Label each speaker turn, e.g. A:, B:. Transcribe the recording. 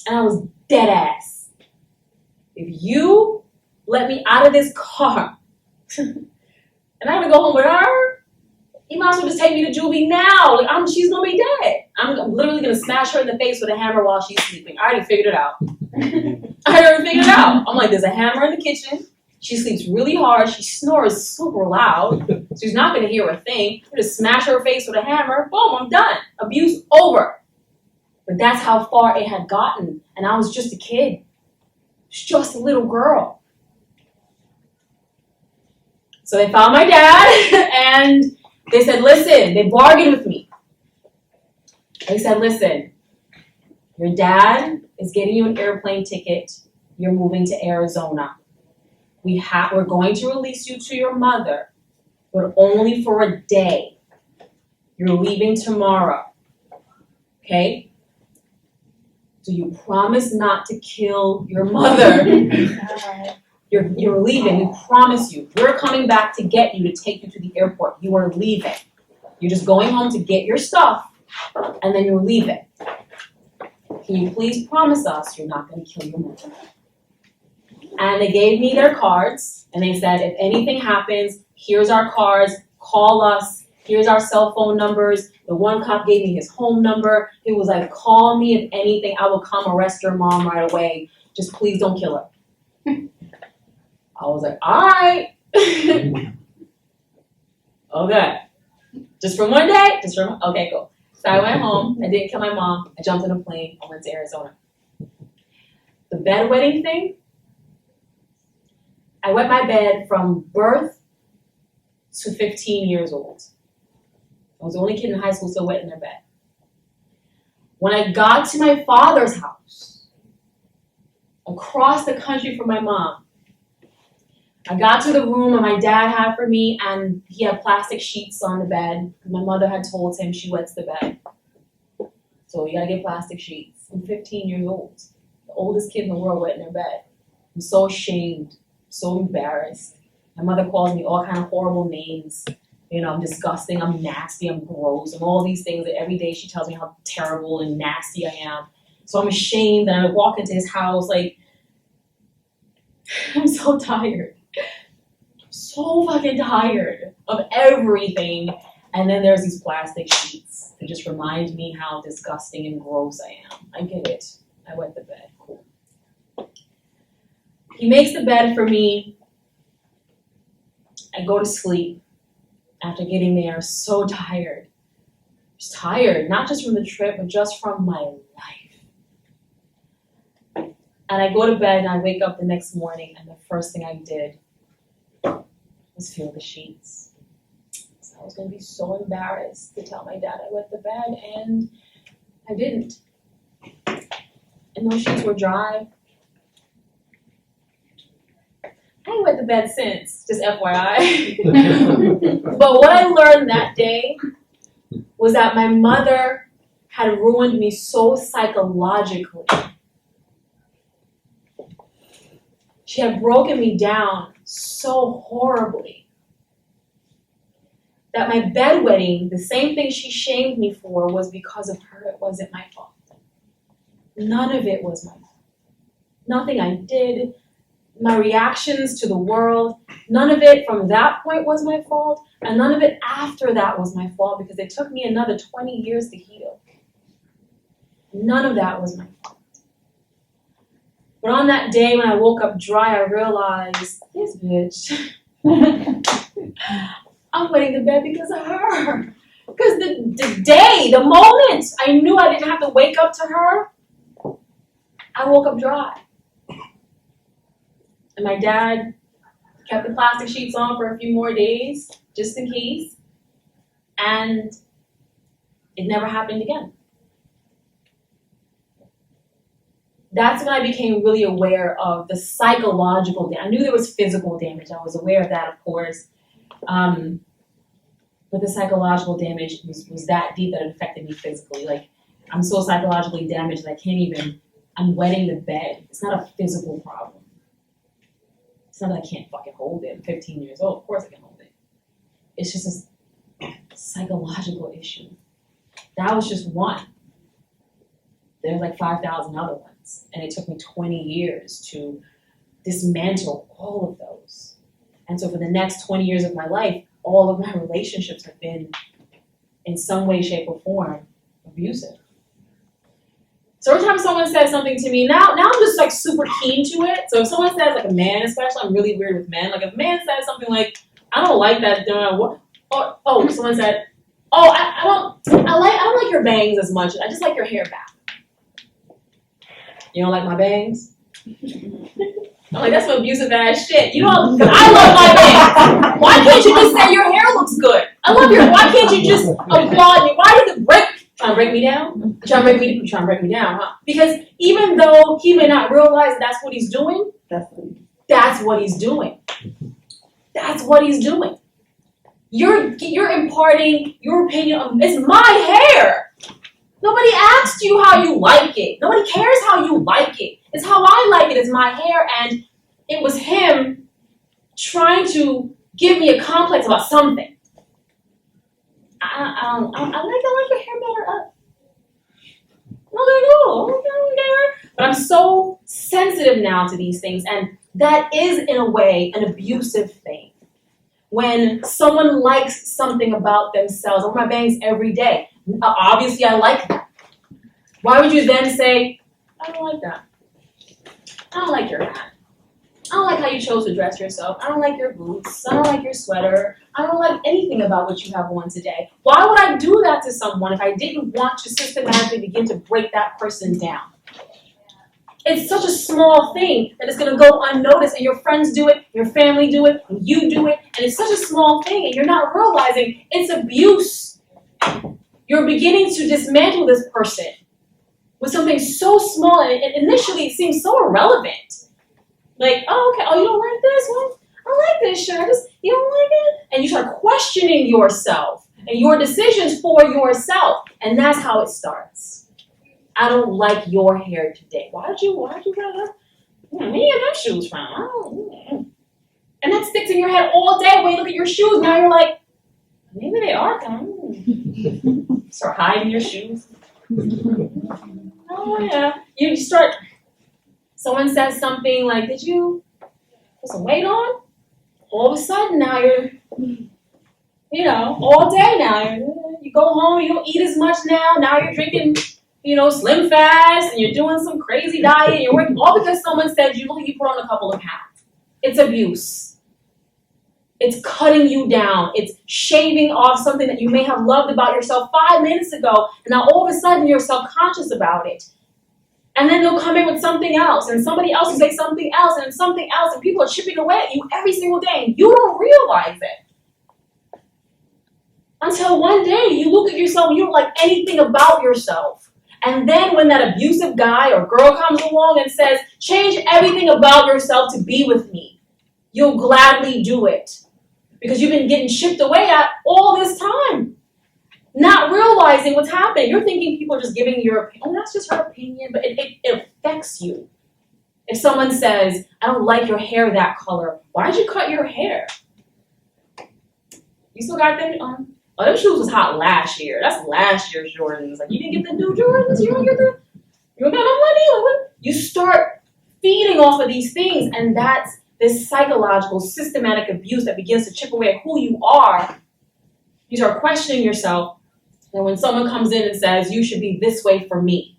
A: And I was dead ass. If you let me out of this car and I'm gonna go home with her, you might as well just take me to juvie now. Like, she's gonna be dead. I'm literally gonna smash her in the face with a hammer while she's sleeping. I already figured it out. I already figured it out. I'm like, there's a hammer in the kitchen. She sleeps really hard. She snores super loud. She's not gonna hear a thing. I'm gonna smash her face with a hammer. Boom, I'm done. Abuse over. But that's how far it had gotten. And I was just a kid. Just a little girl. So they found my dad and they said, listen, they bargained with me. They said, listen, your dad is getting you an airplane ticket. You're moving to Arizona. We're going to release you to your mother, but only for a day. You're leaving tomorrow. Okay? Do you promise not to kill your mother? You're leaving, we promise you. We're coming back to get you, to take you to the airport. You are leaving. You're just going home to get your stuff, and then you're leaving. Can you please promise us you're not going to kill your mother? And they gave me their cards, and they said, if anything happens, here's our cards, call us, here's our cell phone numbers. The one cop gave me his home number. He was like, call me if anything, I will come arrest your mom right away. Just please don't kill her. I was like, all right. Okay. Just for one day? Okay, cool. So I went home. I didn't kill my mom. I jumped in a plane. I went to Arizona. The bedwetting thing, I wet my bed from birth to 15 years old. I was the only kid in high school still wet in their bed. When I got to my father's house, across the country from my mom, I got to the room that my dad had for me, and he had plastic sheets on the bed. My mother had told him she wets the bed. So you gotta get plastic sheets. I'm 15 years old. The oldest kid in the world wet in their bed. I'm so ashamed, so embarrassed. My mother calls me all kind of horrible names. You know, I'm disgusting, I'm nasty, I'm gross, and all these things that every day she tells me how terrible and nasty I am. So I'm ashamed, and I walk into his house like, I'm so tired. So fucking tired of everything. And then there's these plastic sheets that just remind me how disgusting and gross I am. I get it. I wet the bed. Cool. He makes the bed for me. I go to sleep after getting there, so tired. Just tired, not just from the trip, but just from my life. And I go to bed and I wake up the next morning, and the first thing I did was feel the sheets. So I was going to be so embarrassed to tell my dad I wet the bed, and I didn't. And those sheets were dry. I ain't wet the bed since, just FYI. But what I learned that day was that my mother had ruined me so psychologically. She had broken me down so horribly that my bedwetting, the same thing she shamed me for, was because of her. It wasn't my fault. None of it was my fault. Nothing I did, my reactions to the world, none of it from that point was my fault, and none of it after that was my fault, because it took me another 20 years to heal. None of that was my fault. But on that day when I woke up dry, I realized, this bitch, I'm wetting the bed because of her. Because the moment I knew I didn't have to wake up to her, I woke up dry. And my dad kept the plastic sheets on for a few more days, just in case. And it never happened again. That's when I became really aware of the psychological damage. I knew there was physical damage. I was aware of that, of course. But the psychological damage was that deep that it affected me physically. Like, I'm so psychologically damaged that I can't even, I'm wetting the bed. It's not a physical problem. It's not that I can't fucking hold it. I'm 15 years old. Of course I can hold it. It's just a psychological issue. That was just one. There's like 5,000 other ones. things. And it took me 20 years to dismantle all of those. And so for the next 20 years of my life, all of my relationships have been, in some way, shape, or form, abusive. So every time someone says something to me, now I'm just like super keen to it. So if someone says, like a man especially, I'm really weird with men. Like if a man says something like, I don't like that, or someone said, I don't like your bangs as much. I just like your hair back. You don't like my bangs? I'm like, that's some abusive ass shit. You know, I love my bangs. Why can't you just say your hair looks good? Why can't you just applaud me? Why did it trying to break me down? Trying to break me down, huh? Because even though he may not realize that's what he's doing, that's what he's doing. That's what he's doing. You're imparting your opinion on, it's my hair. Nobody asked you how you like it. Nobody cares how you like it. It's how I like it. It's my hair. And it was him trying to give me a complex about something. I like your hair better. Okay. But I'm so sensitive now to these things. And that is, in a way, an abusive thing. When someone likes something about themselves, I wear my bangs every day. Obviously, I like that. Why would you then say, I don't like that? I don't like your hat. I don't like how you chose to dress yourself. I don't like your boots. I don't like your sweater. I don't like anything about what you have on today. Why would I do that to someone if I didn't want to systematically begin to break that person down? It's such a small thing that it's going to go unnoticed, and your friends do it, your family do it, and you do it, and it's such a small thing, and you're not realizing it's abuse. You're beginning to dismantle this person with something so small, and initially it seems so irrelevant. Like, oh, okay, oh, you don't like this one? I like this shirt. You don't like it? And you start questioning yourself and your decisions for yourself, and that's how it starts. I don't like your hair today. Why'd you wear that? Where you get them shoes from? And that sticks in your head all day when you look at your shoes. Now you're like, maybe they are coming. Start hiding your shoes. Oh yeah. You start, someone says something like, did you put some weight on? All of a sudden now you're, all day now. You go home, you don't eat as much now. Now you're drinking, Slim Fast, and you're doing some crazy diet, you're working, all because someone said you put on a couple of pounds. It's abuse. It's cutting you down. It's shaving off something that you may have loved about yourself 5 minutes ago, and now all of a sudden you're self-conscious about it. And then they'll come in with something else, and somebody else will say something else, and something else, and people are chipping away at you every single day, and you don't realize it. Until one day you look at yourself and you don't like anything about yourself. And then when that abusive guy or girl comes along and says, change everything about yourself to be with me, you'll gladly do it. Because you've been getting chipped away at all this time. Not realizing what's happening. You're thinking people are just giving your opinion. Oh, that's just her opinion, but it affects you. If someone says, I don't like your hair that color, why'd you cut your hair? You still got them on? Oh, them shoes was hot last year. That's last year's Jordans. Like, you didn't get the new Jordans? You don't got no money? You start feeding off of these things, and that's this psychological, systematic abuse that begins to chip away at who you are. You start questioning yourself, and when someone comes in and says, you should be this way for me,